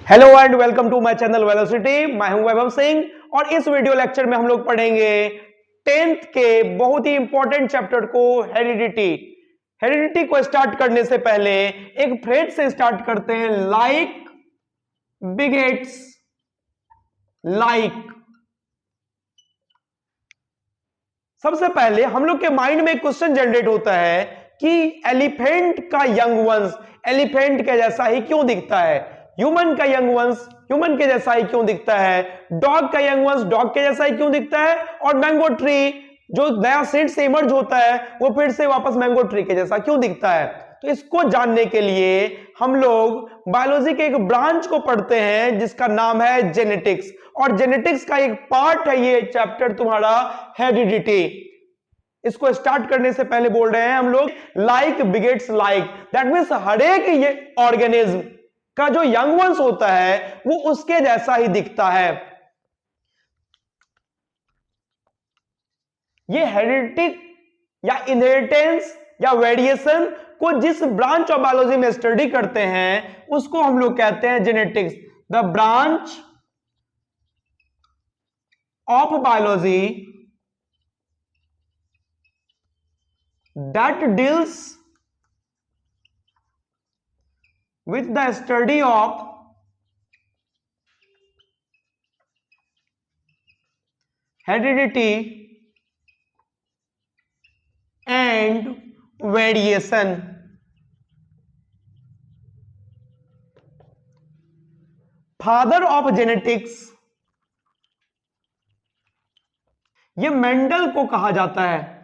Hello and welcome to my channel velocity. मैं हूं वैभव सिंह और इस वीडियो लेक्चर में हम लोग पढ़ेंगे 10th के बहुत ही इंपॉर्टेंट चैप्टर को, हेरिडिटी। हेरिडिटी को स्टार्ट करने से पहले एक फ्रेज से स्टार्ट करते हैं, लाइक बिगेट्स लाइक। सबसे पहले हम लोग के माइंड में एक क्वेश्चन जनरेट होता है कि एलिफेंट का यंग वंश एलिफेंट के जैसा ही क्यों दिखता है, ह्यूमन का यंग वंश ह्यूमन के जैसा ही क्यों दिखता है, डॉग का यंग वंश डॉग के जैसा ही क्यों दिखता है, और मैंगो ट्री जो नया सीड से इमर्ज होता है वो फिर से वापस मैंगो ट्री के जैसा क्यों दिखता है। तो इसको जानने के लिए हम लोग बायोलॉजी के एक ब्रांच को पढ़ते हैं जिसका नाम है जेनेटिक्स, और जेनेटिक्स का एक पार्ट है ये चैप्टर तुम्हारा हेरिडिटी। इसको स्टार्ट करने से पहले बोल रहे हैं हम लोग like begets like, that means हर एक ये ऑर्गेनिज्म का जो यंग वंश होता है वो उसके जैसा ही दिखता है। ये हेरिडिटी या इनहेरिटेंस या वेरिएशन को जिस ब्रांच ऑफ बायोलॉजी में स्टडी करते हैं उसको हम लोग कहते हैं genetics. The branch of biology that deals with the study of heredity and variation। Father of genetics ये मेंडल को कहा जाता है।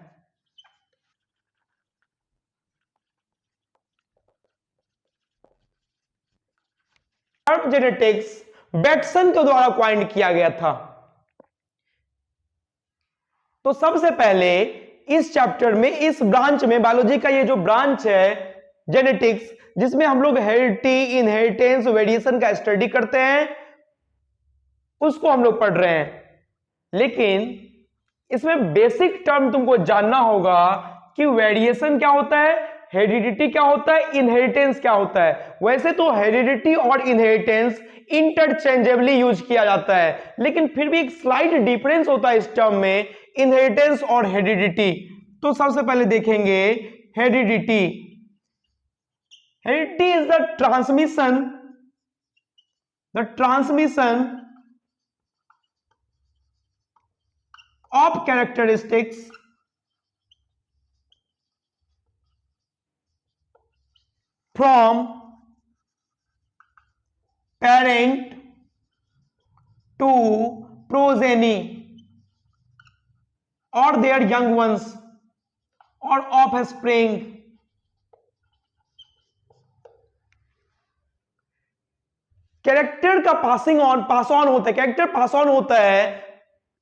जेनेटिक्स बेटसन के द्वारा क्वाइन किया गया था। तो सबसे पहले इस चैप्टर में, इस ब्रांच में, बायोलॉजी का ये जो ब्रांच है जेनेटिक्स, जिसमें हम लोग हेरिडिटी, इनहेरिटेंस, वेरिएशन का स्टडी करते हैं, उसको हम लोग पढ़ रहे हैं। लेकिन इसमें बेसिक टर्म तुमको जानना होगा कि वेरिएशन क्या होता है, हेरिडिटी क्या होता है, इनहेरिटेंस क्या होता है। वैसे तो हेरिडिटी और इनहेरिटेंस इंटरचेंजेबली यूज किया जाता है, लेकिन फिर भी एक स्लाइट डिफरेंस होता है इस टर्म में, इनहेरिटेंस और हेरिडिटी। तो सबसे पहले देखेंगे heredity. Heredity is the transmission of characteristics from parent to progeny or their young ones or offspring। Character का पास ऑन होता है, कैरेक्टर पास ऑन होता है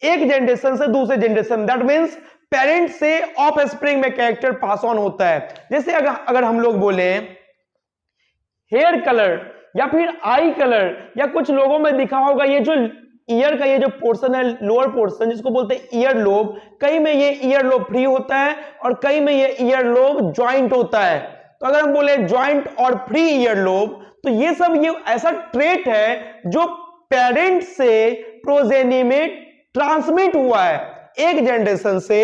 एक जनरेशन से दूसरे जनरेशन, दैट मीन्स पेरेंट से ऑफ स्प्रिंग में कैरेक्टर पास ऑन होता है। जैसे अगर हम लोग बोले हेयर कलर या फिर आई कलर, या कुछ लोगों में दिखा होगा ये जो ईयर का ये जो पोर्शन है, लोअर पोर्शन जिसको बोलते हैं ईयर लोब, कई में ये ईयर लोब फ्री होता है और कई में ये ईयर लोब ज्वाइंट होता है। तो अगर हम बोले ज्वाइंट और फ्री ईयर लोब, तो ये सब ये ऐसा ट्रेट है जो पेरेंट से प्रोजेनी में ट्रांसमिट हुआ है, एक जनरेशन से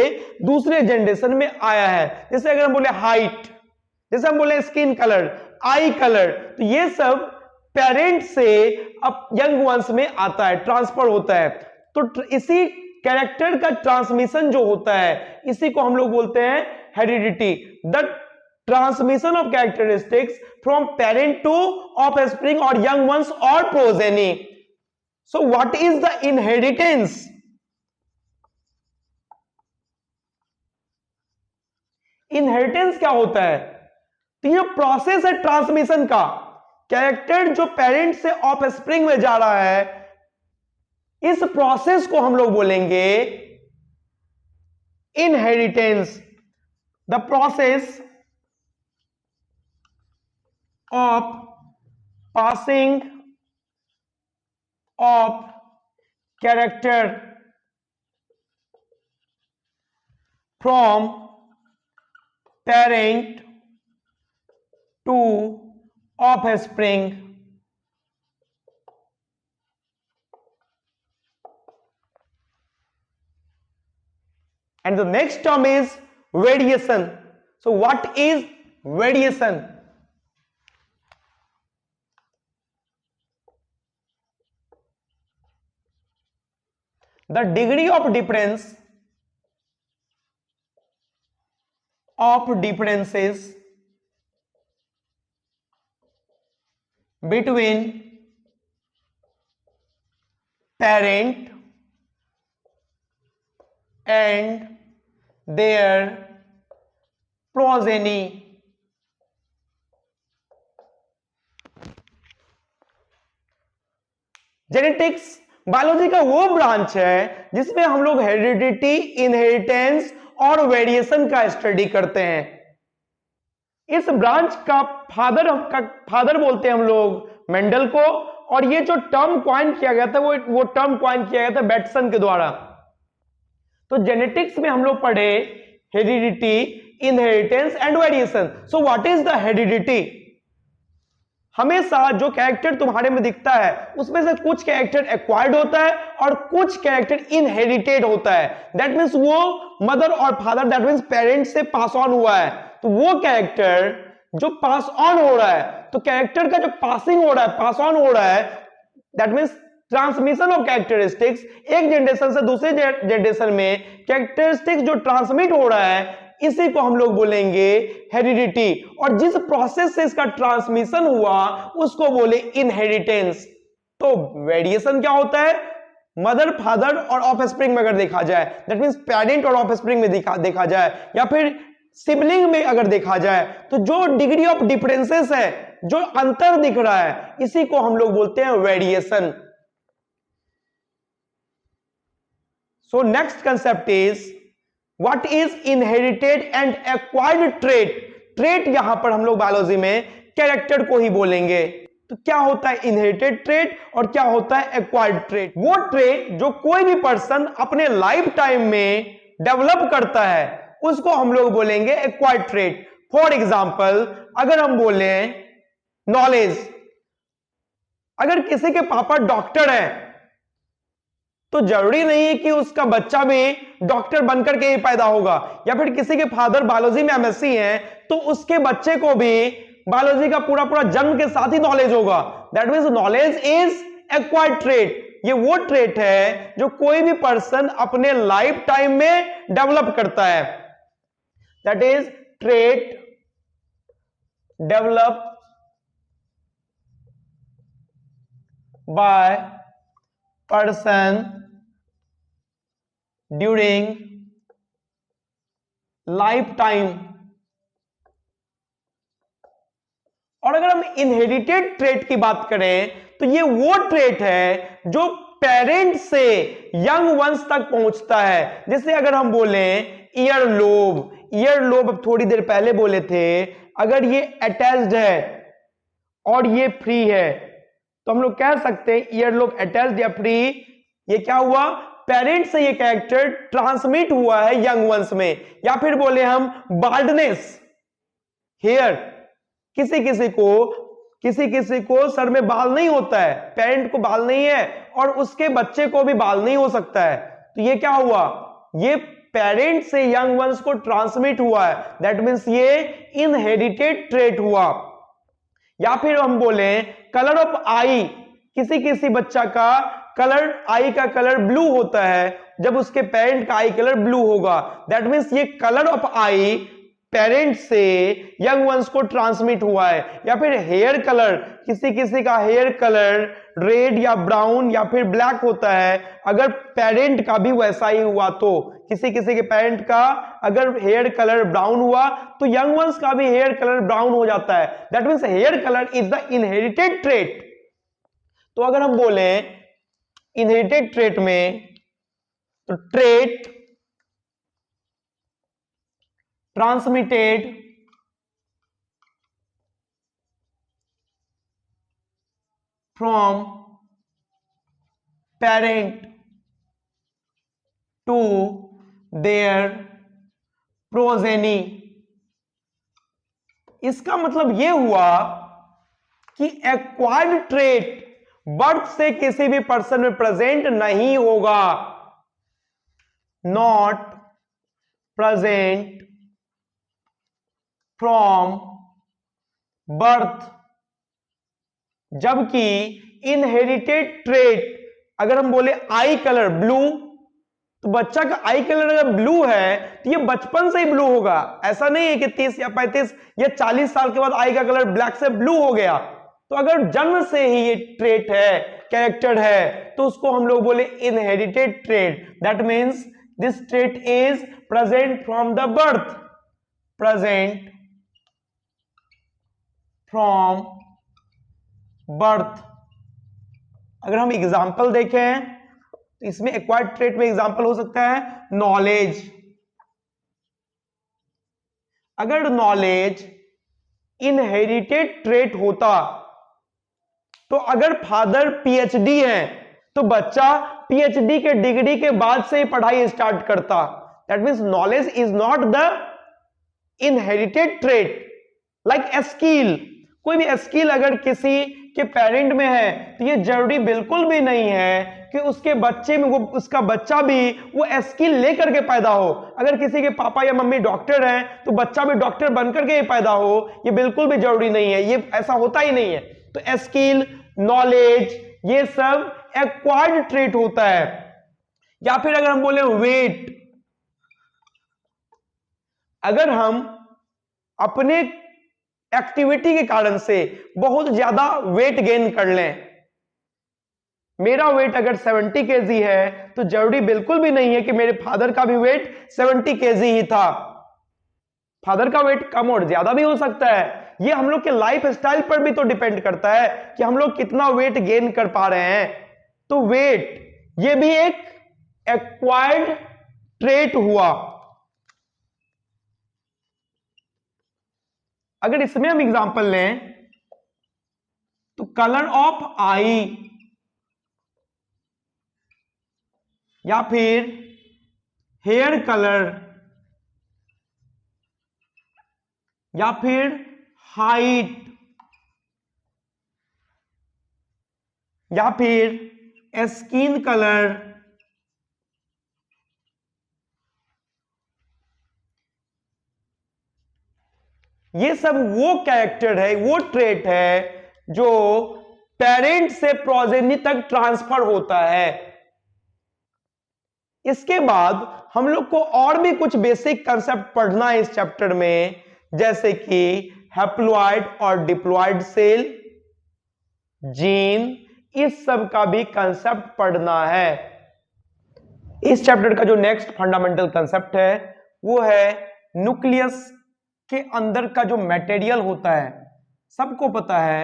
दूसरे जनरेशन में आया है। जैसे अगर हम बोले हाइट, जैसे हम बोले स्किन कलर, आई कलर, तो ये सब पेरेंट से अब यंग वंश में आता है, ट्रांसफर होता है। तो इसी कैरेक्टर का ट्रांसमिशन जो होता है इसी को हम लोग बोलते हैं heredity. The transmission of characteristics from parent to offspring और यंग वंश और progeny. So what is the inheritance? Inheritance क्या होता है? तो ये प्रोसेस है ट्रांसमिशन का, कैरेक्टर जो पेरेंट से ऑफस्प्रिंग में जा रहा है, इस प्रोसेस को हम लोग बोलेंगे inheritance. The process of passing of character from parent to offspring And the next term is variation. So what is variation? The degree of difference of differences between parent and their progeny. Genetics biology का वो branch है जिसमें हम लोग heredity, inheritance और variation का study करते हैं। इस ब्रांच का फादर बोलते हैं हम लोग मेंडल को, और ये जो टर्म क्वाइन किया गया था वो टर्म क्वाइन किया गया था बैटसन के द्वारा। तो जेनेटिक्स में हम लोग पढ़े heredity, inheritance and variation. So what is the heredity? हमेशा जो कैरेक्टर तुम्हारे में दिखता है उसमें से कुछ कैरेक्टर एक्वायर्ड होता है और कुछ कैरेक्टर इनहेरिटेड होता है। दैट मीन्स वो मदर और फादर, दैट मीन्स पेरेंट्स से पास ऑन हुआ है। तो वो कैरेक्टर जो पास ऑन हो रहा है, तो कैरेक्टर का जो पासिंग हो रहा है, पास ऑन हो रहा है, that means transmission of characteristics, एक जनरेशन से दूसरे जनरेशन में कैरेक्टरिस्टिक्स जो ट्रांसमिट हो रहा है, इसी को हम लोग बोलेंगे हेरिडिटी। और जिस प्रोसेस से इसका ट्रांसमिशन हुआ उसको बोले इनहेरिटेंस। तो वेरिएशन क्या होता है? मदर, फादर और ऑफस्प्रिंग में अगर देखा जाए, दैट मींस पेरेंट और ऑफस्प्रिंग में देखा जाए, या फिर सिबलिंग में अगर देखा जाए, तो जो डिग्री ऑफ डिफरेंसेस है, जो अंतर दिख रहा है, इसी को हम लोग बोलते हैं variation. So next concept is what is inherited and acquired trait. Trait यहां पर हम लोग बायोलॉजी में कैरेक्टर को ही बोलेंगे। तो क्या होता है इनहेरिटेड ट्रेट और क्या होता है एक्वायर्ड ट्रेट? वो ट्रेट जो कोई भी पर्सन अपने लाइफ टाइम में डेवलप करता है उसको हम लोग बोलेंगे एक्वायर्ड ट्रेट। फॉर एग्जाम्पल, अगर हम बोले नॉलेज, अगर किसी के पापा डॉक्टर हैं तो जरूरी नहीं है कि उसका बच्चा भी डॉक्टर बनकर के ही पैदा होगा, या फिर किसी के फादर बायोलॉजी में एमएससी हैं तो उसके बच्चे को भी बायोलॉजी का पूरा जन्म के साथ ही नॉलेज होगा। That means knowledge is acquired trait. ये वो ट्रेट है जो कोई भी पर्सन अपने लाइफ टाइम में डेवलप करता है। That is trait develop by person during life time. और अगर हम इनहेरिटेड ट्रेट की बात करें तो ये वो ट्रेट है जो पेरेंट से यंग वंश तक पहुंचता है। जैसे अगर हम बोले ईयर लोब अब थोड़ी देर पहले बोले थे, अगर ये अटैच्ड है और ये फ्री है तो हम लोग कह सकते हैं ईयर लोब अटैच्ड या फ्री। ये क्या हुआ? पेरेंट से ये कैरेक्टर ट्रांसमिट हुआ है यंग वंश में। या फिर बोले हम बाल्डनेस, हेयर, किसी किसी को सर में बाल नहीं होता है, पेरेंट को बाल नहीं है और उसके बच्चे को भी बाल नहीं हो सकता है। तो ये क्या हुआ? ये पेरेंट से यंग वंश को ट्रांसमिट हुआ है। दैट मींस ये इनहेरिटेड ट्रेट हुआ। या फिर हम बोले कलर ऑफ आई, किसी बच्चा का कलर, आई का कलर ब्लू होता है जब उसके पेरेंट का आई कलर ब्लू होगा। दैट मींस ये कलर ऑफ आई पेरेंट से यंग वंश को ट्रांसमिट हुआ है। या फिर हेयर कलर, किसी का हेयर कलर रेड या ब्राउन या फिर ब्लैक होता है, अगर पेरेंट का भी वैसा ही हुआ तो किसी के पेरेंट का अगर हेयर कलर ब्राउन हुआ तो यंग वंश का भी हेयर कलर ब्राउन हो जाता है। That means hair colour is the inherited trait. तो अगर हम बोले इनहेरिटेड ट्रेट में, तो trait transmitted from parent to their progeny. इसका मतलब यह हुआ कि एक्वायर्ड ट्रेट बर्थ से किसी भी पर्सन में प्रेजेंट नहीं होगा, नॉट प्रेजेंट फ्रॉम बर्थ, जबकि इनहेरिटेड ट्रेट, अगर हम बोले आई कलर ब्लू, तो बच्चा का आई कलर अगर ब्लू है तो ये बचपन से ही ब्लू होगा। ऐसा नहीं है कि 30 या 35 या 40 साल के बाद आई का कलर ब्लैक से ब्लू हो गया। तो अगर जन्म से ही ये ट्रेट है, कैरेक्टर है, तो उसको हम लोग बोले inherited trait. That means this trait is present from the birth, present from birth. अगर हम एग्जाम्पल देखें तो इसमें एक्वायर्ड ट्रेट में एग्जाम्पल हो सकता है नॉलेज। अगर नॉलेज इनहेरिटेड ट्रेट होता तो अगर फादर पीएचडी है तो बच्चा पीएचडी के डिग्री के बाद से ही पढ़ाई स्टार्ट करता। That means knowledge is not the inherited trait like a skill. कोई भी स्किल अगर किसी के पेरेंट में है तो ये जरूरी बिल्कुल भी नहीं है कि उसके बच्चे में वो उसका बच्चा भी वो स्किल लेकर के पैदा हो। अगर किसी के पापा या मम्मी डॉक्टर हैं तो बच्चा भी डॉक्टर बनकर के ही पैदा हो, ये बिल्कुल भी जरूरी नहीं है, ये ऐसा होता ही नहीं है। तो स्किल, नॉलेज, ये सब एक्वायर्ड ट्रेट होता है। या फिर अगर हम बोले वेट, अगर हम अपने एक्टिविटी के कारण से बहुत ज्यादा वेट गेन कर लें, मेरा वेट अगर 70 केजी है तो जरूरी बिल्कुल भी नहीं है कि मेरे फादर का भी वेट 70 केजी ही था। फादर का वेट कम और ज्यादा भी हो सकता है। ये हम लोग के लाइफ स्टाइल पर भी तो डिपेंड करता है कि हम लोग कितना वेट गेन कर पा रहे हैं। तो वेट ये भी एक एक्वायर्ड ट्रेट हुआ। अगर इसमें हम एग्जांपल लें तो कलर ऑफ आई, या फिर हेयर कलर, या फिर हाइट, या फिर स्किन कलर, ये सब वो कैरेक्टर है, वो ट्रेट है जो पेरेंट से प्रोजेनी तक ट्रांसफर होता है। इसके बाद हम लोग को और भी कुछ बेसिक कंसेप्ट पढ़ना है इस चैप्टर में, जैसे कि हैप्लॉइड और डिप्लॉइड सेल, जीन, इस सब का भी कंसेप्ट पढ़ना है। इस चैप्टर का जो नेक्स्ट फंडामेंटल कंसेप्ट है वो है न्यूक्लियस के अंदर का जो मटेरियल होता है। सबको पता है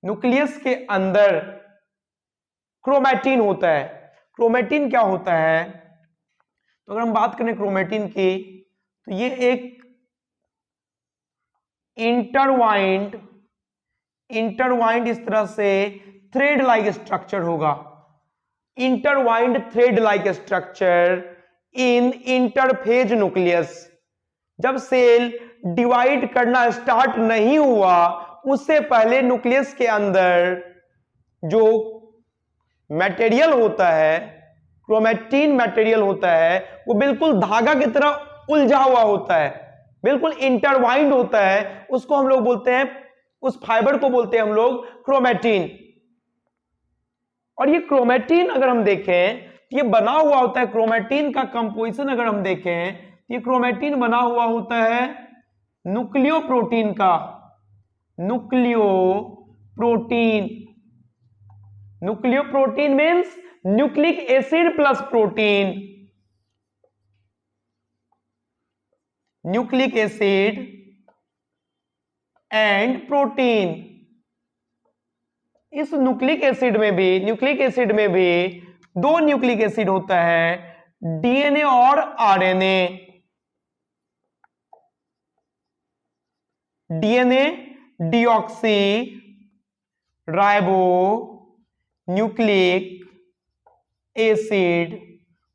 न्यूक्लियस के अंदर क्रोमैटिन होता है। क्रोमैटिन क्या होता है? तो अगर हम बात करें क्रोमैटिन की तो ये एक इंटरवाइंड इस तरह से थ्रेड लाइक स्ट्रक्चर होगा। Intertwined thread like structure in interphase nucleus. जब सेल डिवाइड करना स्टार्ट नहीं हुआ उससे पहले न्यूक्लियस के अंदर जो मटेरियल होता है, क्रोमैटिन मटेरियल होता है, वो बिल्कुल धागा की तरह उलझा हुआ होता है, बिल्कुल इंटरवाइंड होता है। उसको हम लोग बोलते हैं, उस फाइबर को बोलते हैं हम लोग क्रोमैटिन। और ये क्रोमैटिन अगर हम देखें ये बना हुआ होता है, क्रोमैटिन का कंपोजिशन अगर हम देखें ये क्रोमैटिन बना हुआ होता है न्यूक्लियो प्रोटीन का। Nucleo protein means nucleic acid plus protein. Nucleic acid and protein. इस न्यूक्लिक एसिड में भी दो न्यूक्लिक एसिड होता है, डीएनए और RNA. DNA deoxy ribo nucleic acid,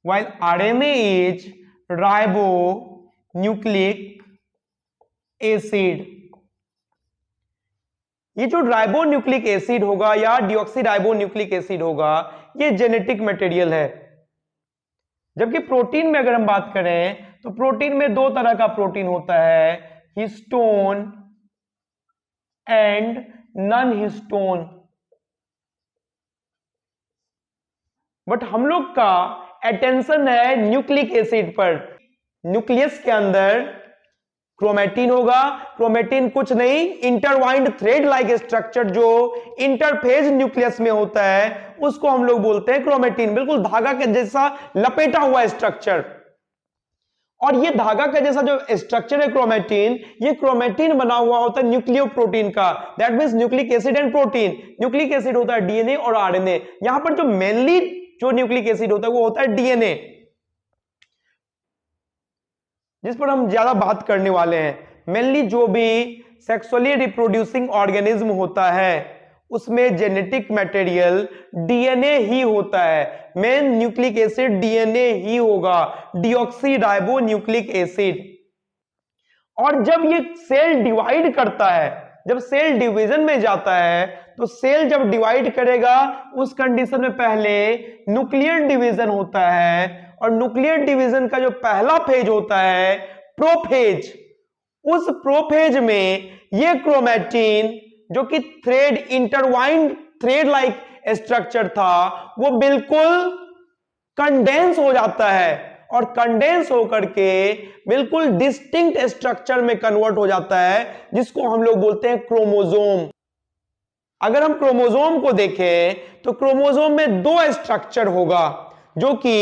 while RNA is ribo nucleic acid. ये जो राइबो न्यूक्लिक एसिड होगा या डिऑक्सी राइबो न्यूक्लिक एसिड होगा ये जेनेटिक मटेरियल है। जबकि प्रोटीन में अगर हम बात करें तो प्रोटीन में दो तरह का प्रोटीन होता है, histone and non histone. But हम लोग का अटेंशन है न्यूक्लिक एसिड पर। न्यूक्लियस के अंदर क्रोमैटिन होगा। क्रोमैटिन कुछ नहीं, इंटरवाइंड थ्रेड लाइक स्ट्रक्चर जो इंटरफेज न्यूक्लियस में होता है उसको हम लोग बोलते हैं क्रोमैटिन। बिल्कुल धागा के जैसा लपेटा हुआ स्ट्रक्चर। और ये धागा का जैसा जो स्ट्रक्चर है क्रोमैटिन, ये क्रोमैटिन बना हुआ होता है न्यूक्लियोप्रोटीन का। That means nucleic acid and protein. Nucleic acid होता है डीएनए और आरएनए। यहां पर जो मेनली जो न्यूक्लिक एसिड होता है वो होता है डीएनए, जिस पर हम ज्यादा बात करने वाले हैं। मेनली जो भी सेक्सुअली रिप्रोड्यूसिंग ऑर्गेनिज्म होता है उसमें जेनेटिक मटेरियल डीएनए ही होता है। मेन न्यूक्लिक एसिड डीएनए ही होगा, डीऑक्सी न्यूक्लिक एसिड। और जब ये सेल डिवाइड करता है, जब सेल डिवीजन में जाता है, तो सेल जब डिवाइड करेगा उस कंडीशन में पहले न्यूक्लियर डिवीजन होता है। और न्यूक्लियर डिवीजन का जो पहला फेज होता है प्रोफेज, उस प्रोफेज में ये क्रोमैटिन जो कि thread intertwined thread like structure था वो बिल्कुल कंडेंस हो जाता है और कंडेंस होकर के बिल्कुल डिस्टिंक्ट स्ट्रक्चर में कन्वर्ट हो जाता है, जिसको हम लोग बोलते हैं क्रोमोसोम। अगर हम क्रोमोसोम को देखें तो क्रोमोसोम में दो स्ट्रक्चर होगा जो कि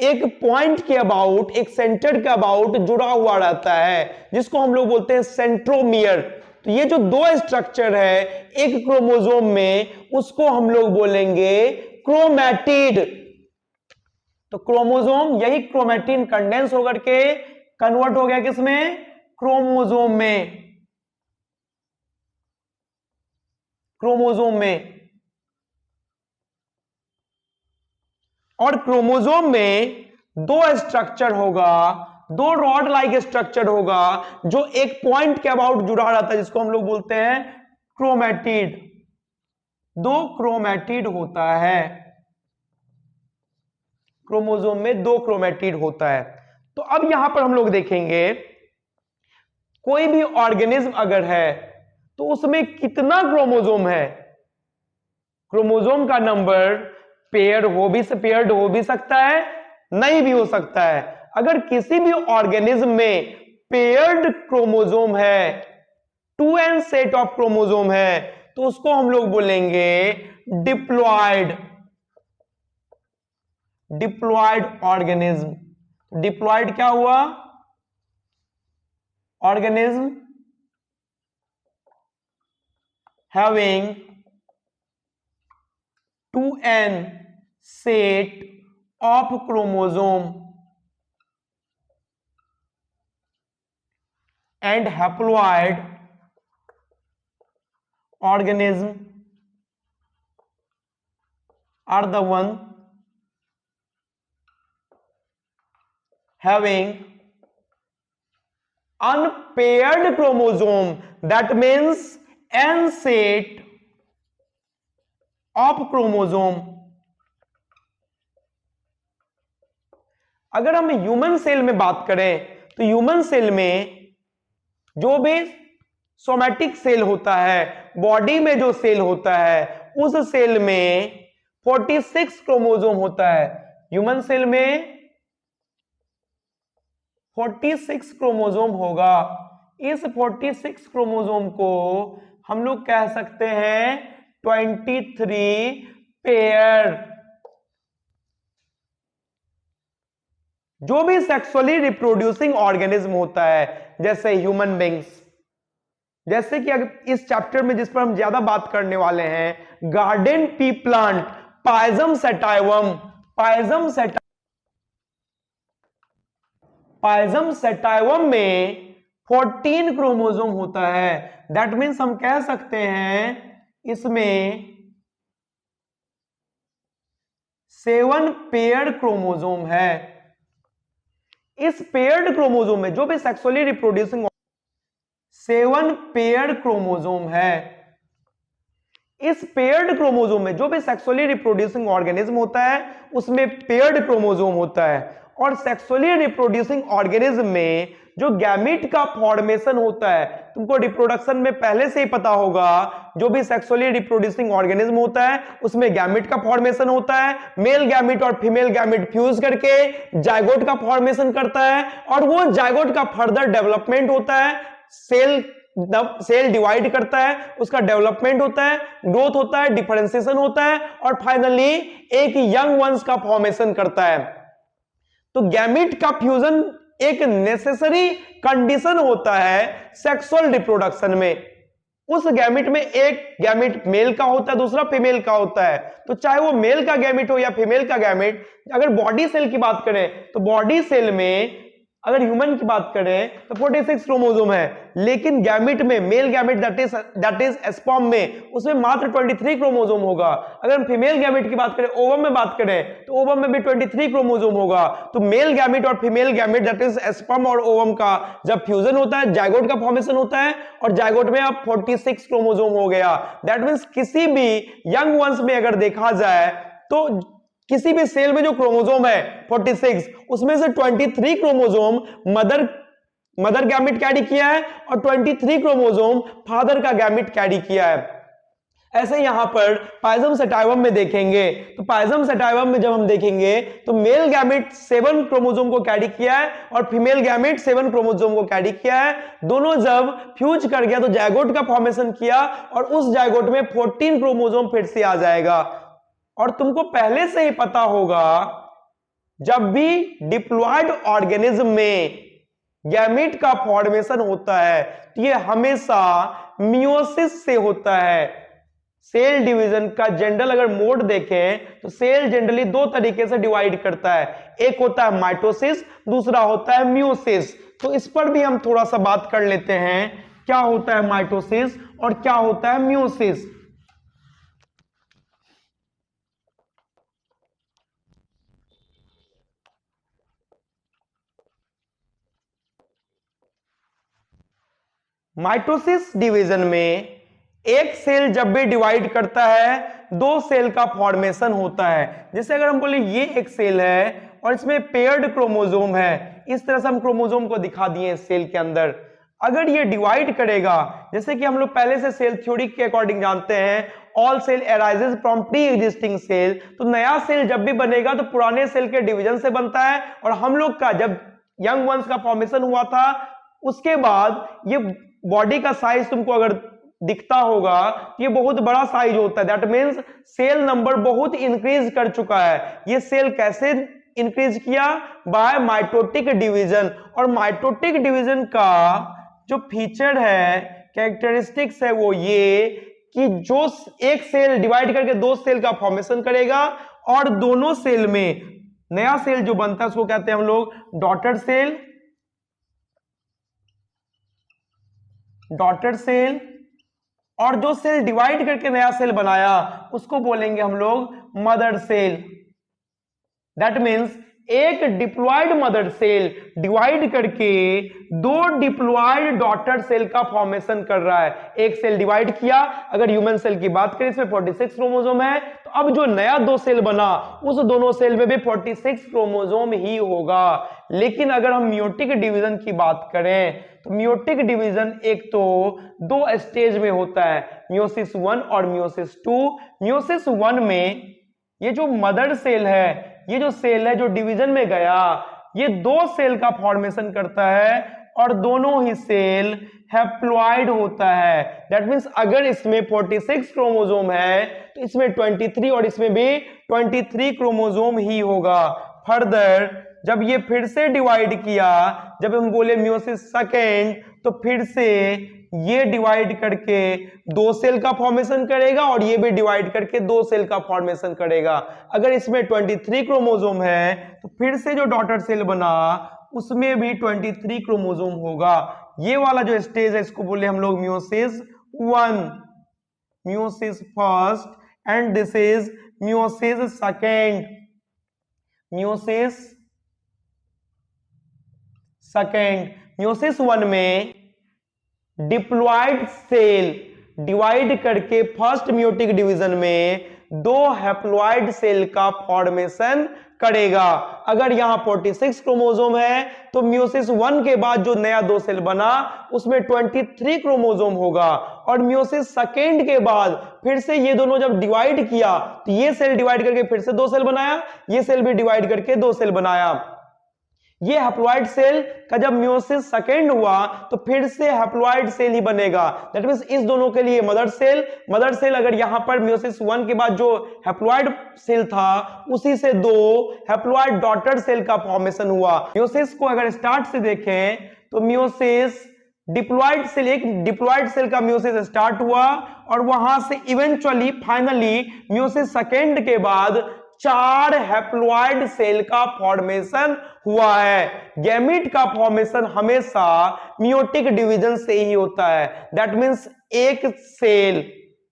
एक पॉइंट के अबाउट, एक सेंटर के अबाउट जुड़ा हुआ रहता है, जिसको हम लोग बोलते हैं सेंट्रोमियर। तो ये जो दो स्ट्रक्चर है एक क्रोमोसोम में, उसको हम लोग बोलेंगे क्रोमैटिड। तो क्रोमोसोम, यही क्रोमैटिन कंडेंस होकर के कन्वर्ट हो गया किसमें? क्रोमोसोम में। क्रोमोसोम में। और क्रोमोसोम में दो स्ट्रक्चर होगा, दो रॉड लाइक स्ट्रक्चर होगा जो एक पॉइंट के अबाउट जुड़ा रहता है, जिसको हम लोग बोलते हैं क्रोमैटिड। दो क्रोमैटिड होता है, क्रोमोसोम में दो क्रोमैटिड होता है। तो अब यहां पर हम लोग देखेंगे कोई भी ऑर्गेनिज्म अगर है तो उसमें कितना क्रोमोसोम है। क्रोमोसोम का नंबर पेयर्ड हो भी सकता है, नहीं भी हो सकता है। अगर किसी भी ऑर्गेनिज्म में पेयर्ड क्रोमोसोम है, 2n सेट ऑफ क्रोमोसोम है, तो उसको हम लोग बोलेंगे डिप्लॉयड। Diploid organism. डिप्लॉयड क्या हुआ? Organism having 2n set of chromosome and haploid organism are the one having unpaired chromosome, that means n set of chromosome। अगर हम ह्यूमन सेल में बात करें तो ह्यूमन सेल में जो भी सोमैटिक सेल होता है, बॉडी में जो सेल होता है, उस सेल में 46 क्रोमोसोम होता है। ह्यूमन सेल में 46 क्रोमोसोम होगा। इस 46 क्रोमोसोम को हम लोग कह सकते हैं 23 पेयर। जो भी सेक्सुअली रिप्रोड्यूसिंग ऑर्गेनिज्म होता है, जैसे ह्यूमन बींग्स, जैसे कि अगर इस चैप्टर में जिस पर हम ज्यादा बात करने वाले हैं, garden pea plant, Pisum sativum. Pisum sativum में 14 क्रोमोसोम होता है। दैट मीन्स हम कह सकते हैं इसमें 7 पेयर्ड क्रोमोसोम है। इस पेयर्ड क्रोमोसोम में जो भी सेक्सुअली रिप्रोड्यूसिंग 7 पेयर्ड क्रोमोसोम है। इस पेयर्ड क्रोमोसोम में जो भी सेक्सुअली रिप्रोड्यूसिंग ऑर्गेनिज्म होता है उसमें पेयर्ड क्रोमोसोम होता है। और सेक्सुअली रिप्रोड्यूसिंग ऑर्गेनिज्म में जो गैमीट का फॉर्मेशन होता है, तुमको रिप्रोडक्शन में पहले से ही पता होगा, जो भी सेक्सुअली रिप्रोड्यूसिंग ऑर्गेनिज्म होता है उसमें गैमीट का फॉर्मेशन होता है। मेल गैमीट और फीमेल गैमीट फ्यूज करके जाइगोट का फॉर्मेशन करता है, और वो जाइगोट का फर्दर डेवलपमेंट होता है, सेल डिवाइड करता है, उसका डेवलपमेंट होता है, ग्रोथ होता है, डिफरेंशिएशन होता है, और फाइनली एक यंग वंस का फॉर्मेशन करता है। तो गैमीट का फ्यूजन एक नेसेसरी कंडीशन होता है सेक्सुअल रिप्रोडक्शन में। उस गैमीट में एक गैमीट मेल का होता है, दूसरा फीमेल का होता है। तो चाहे वो मेल का गैमीट हो या फीमेल का गैमीट, अगर बॉडी सेल की बात करें तो बॉडी सेल में अगर ह्यूमन की बात करें तो 46 क्रोमोसोम है, लेकिन गैमिट में male gamete that is sperm में उसमें मात्र 23 क्रोमोसोम होगा। अगर हम फीमेल गैमिट की बात करें, ओवम में बात करें, तो ओवम में भी 23 क्रोमोसोम होगा। तो मेल गैमिट और female gamete that is sperm और ओवम का जब फ्यूजन होता है, जाइगोट का फॉर्मेशन होता है, और जाइगोट में अब 46 क्रोमोसोम हो गया। दैट मींस किसी भी यंग वंस में अगर देखा जाए तो किसी भी सेल में जो क्रोमोसोम है 46, उसमें से 23 क्रोमोसोम मदर गैमिट कैरी किया है और 23 क्रोमोसोम फादर का गैमिट कैरी किया है। ऐसे यहां पर पाइजम सेटाइवम में देखेंगे, तो पाइजम सेटाइवम में जब हम देखेंगे तो मेल गैमिट 7 क्रोमोसोम को कैरी किया है और फीमेल गैमिट 7 क्रोमोसोम को कैरी किया है। दोनों जब फ्यूज कर गया तो जाइगोट का फॉर्मेशन किया, और उस जाइगोट में 14 क्रोमोसोम फिर से आ जाएगा। और तुमको पहले से ही पता होगा, जब भी डिप्लॉयड ऑर्गेनिज्म में गैमीट का फॉर्मेशन होता है तो ये हमेशा मियोसिस से होता है। सेल डिवीजन का जनरल अगर मोड देखें तो सेल जनरली दो तरीके से डिवाइड करता है, एक होता है माइटोसिस, दूसरा होता है मियोसिस। तो इस पर भी हम थोड़ा सा बात कर लेते हैं, क्या होता है माइटोसिस और क्या होता है मियोसिस। माइटोसिस डिवीजन में एक सेल जब भी डिवाइड करता है, दो सेल का फॉर्मेशन होता है। जैसे अगर हम बोले ये एक सेल है और इसमें पेयर्ड क्रोमोसोम है, इस तरह से हम क्रोमोसोम को दिखा दिए सेल के अंदर। अगर ये डिवाइड करेगा, जैसे कि हम लोग पहले से सेल थ्योरी के अकॉर्डिंग जानते हैं, all cell arises from pre existing cell, तो नया सेल जब भी बनेगा तो पुराने सेल के डिवीजन से बनता है। और हम लोग का जब यंग वंस का फॉर्मेशन हुआ था, उसके बाद ये बॉडी का साइज तुमको अगर दिखता होगा, ये बहुत बड़ा साइज होता है। दैट मींस सेल नंबर बहुत इंक्रीज कर चुका है। ये सेल कैसे इंक्रीज किया? By mitotic division. और माइटोटिक डिवीजन का जो फीचर है, कैरेक्टरिस्टिक्स है, वो ये कि जो एक सेल डिवाइड करके दो सेल का फॉर्मेशन करेगा, और दोनों सेल में नया सेल जो बनता है उसको कहते हैं हम लोग डॉटर सेल, और जो सेल डिवाइड करके नया सेल बनाया उसको बोलेंगे हम लोग मदर सेल। दैट मींस एक डिप्लॉयड मदर सेल डिवाइड करके दो डिप्लॉयड डॉटर सेल का फॉर्मेशन कर रहा है। एक सेल डिवाइड किया, अगर ह्यूमन सेल की बात करें इसमें 46 क्रोमोसोम है, तो अब जो नया दो सेल बना उस दोनों सेल में भी 46 क्रोमोसोम ही होगा। लेकिन अगर हम मियोटिक डिवीजन की बात करें तो मियोटिक डिवीजन एक तो दो स्टेज में होता है, मियोसिस 1 और मियोसिस 2। मियोसिस 1 में ये जो मदर सेल है, ये जो सेल है जो डिवीजन में गया, ये दो सेल का फॉर्मेशन करता है और दोनों ही सेल हैप्लॉइड होता है। दैट मींस अगर इसमें 46 क्रोमोसोम है तो इसमें 23 और इसमें भी 23 क्रोमोसोम ही होगा। फर्दर जब ये फिर से डिवाइड किया, जब हम बोले मियोसिस सेकेंड, तो फिर से ये डिवाइड करके दो सेल का फॉर्मेशन करेगा और ये भी डिवाइड करके दो सेल का फॉर्मेशन करेगा। अगर इसमें 23 क्रोमोसोम है तो फिर से जो डॉटर सेल बना उसमें भी 23 क्रोमोसोम होगा। ये वाला जो स्टेज है इसको बोले हम लोग meiosis 1, meiosis first, and this is meiosis second, meiosis second. Meiosis 1 में डिप्लॉयड सेल डिवाइड करके फर्स्ट मियोटिक डिवीजन में दो हैप्लॉइड सेल का फॉर्मेशन करेगा। अगर यहां 46 क्रोमोसोम है तो मियोसिस 1 के बाद जो नया 2 सेल बना उसमें 23 क्रोमोसोम होगा, और मियोसिस सेकेंड के बाद फिर से ये दोनों जब डिवाइड किया तो ये सेल डिवाइड करके फिर से 2 सेल बनाया, ये सेल भी डिवाइड करके 2 सेल बनाया। ये हैप्लॉइड सेल का जब मियोसिस सेकेंड हुआ तो फिर से हैप्लॉइड सेल ही बनेगा। दैट मींस इस दोनों के लिए मदर सेल अगर यहां पर मियोसिस 1 के बाद जो हैप्लॉइड सेल था उसी से 2 हैप्लॉइड डॉटर सेल का फॉर्मेशन हुआ। मियोसिस को अगर स्टार्ट से देखें तो मियोसिस डिप्लॉइड सेल, एक डिप्लॉइड सेल का मियोसिस स्टार्ट हुआ और वहां से इवेंचुअली फाइनली मियोसिस सेकेंड के बाद 4 हैप्लॉइड सेल का फॉर्मेशन हुआ है। गैमीट का फॉर्मेशन हमेशा मियोटिक डिवीजन से ही होता है। दैट मींस एक सेल,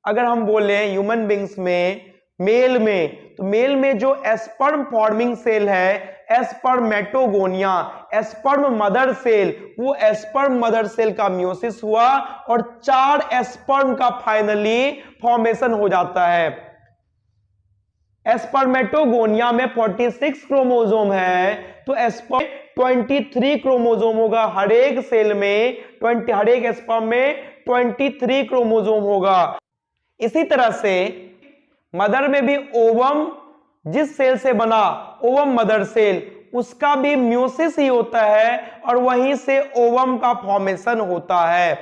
अगर हम बोले ह्यूमन बींग्स में मेल में, तो मेल में जो एस्पर्म फॉर्मिंग सेल है एस्पर्मेटोगोनिया, एस्पर्म मदर सेल, वो एस्पर्म मदर सेल का मियोसिस हुआ और 4 एस्पर्म का फाइनली फॉर्मेशन हो जाता है। एस्पर्मेटोगोनिया में 46 क्रोमोसोम है तो एस्पर्म 23 क्रोमोसोम होगा। हर एक सेल में हर एक एस्पर्म में 23 क्रोमोसोम होगा। इसी तरह से मदर में भी ओवम, जिस सेल से बना ओवम मदर सेल, उसका भी मियोसिस ही होता है और वहीं से ओवम का फॉर्मेशन होता है।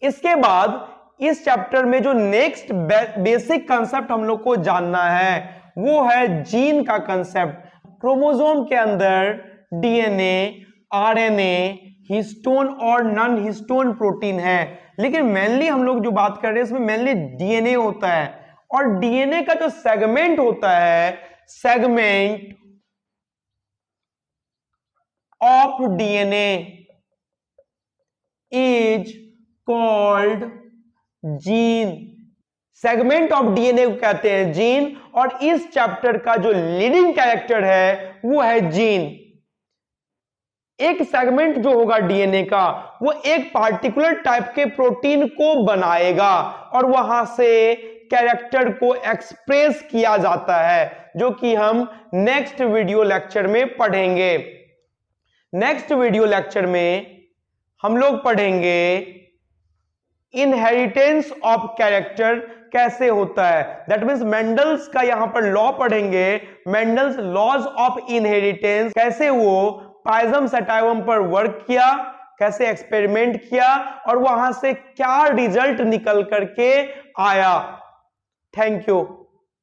इसके बाद इस चैप्टर में जो नेक्स्ट बेसिक कंसेप्ट हम लोग को जानना है वो है जीन का कंसेप्ट। क्रोमोसोम के अंदर डीएनए, आरएनए, हिस्टोन और नॉन हिस्टोन प्रोटीन है, लेकिन मेनली हम लोग जो बात कर रहे हैं इसमें मेनली डीएनए होता है। और डीएनए का जो सेगमेंट होता है, segment of DNA is called gene. Segment of DNA को कहते हैं जीन, और इस चैप्टर का जो लीडिंग कैरेक्टर है वो है जीन। एक सेगमेंट जो होगा डीएनए का वो एक पार्टिकुलर टाइप के प्रोटीन को बनाएगा और वहां से कैरेक्टर को एक्सप्रेस किया जाता है, जो कि हम नेक्स्ट वीडियो लेक्चर में पढ़ेंगे। नेक्स्ट वीडियो लेक्चर में हम लोग पढ़ेंगे इनहेरिटेंस ऑफ कैरेक्टर कैसे होता है। दैट मींस मेंडल्स का यहां पर लॉ पढ़ेंगे, मेंडल्स लॉज ऑफ इनहेरिटेंस, कैसे वो पाइजम सटाइवम पर वर्क किया, कैसे एक्सपेरिमेंट किया और वहां से क्या रिजल्ट निकल करके आया। Thank you.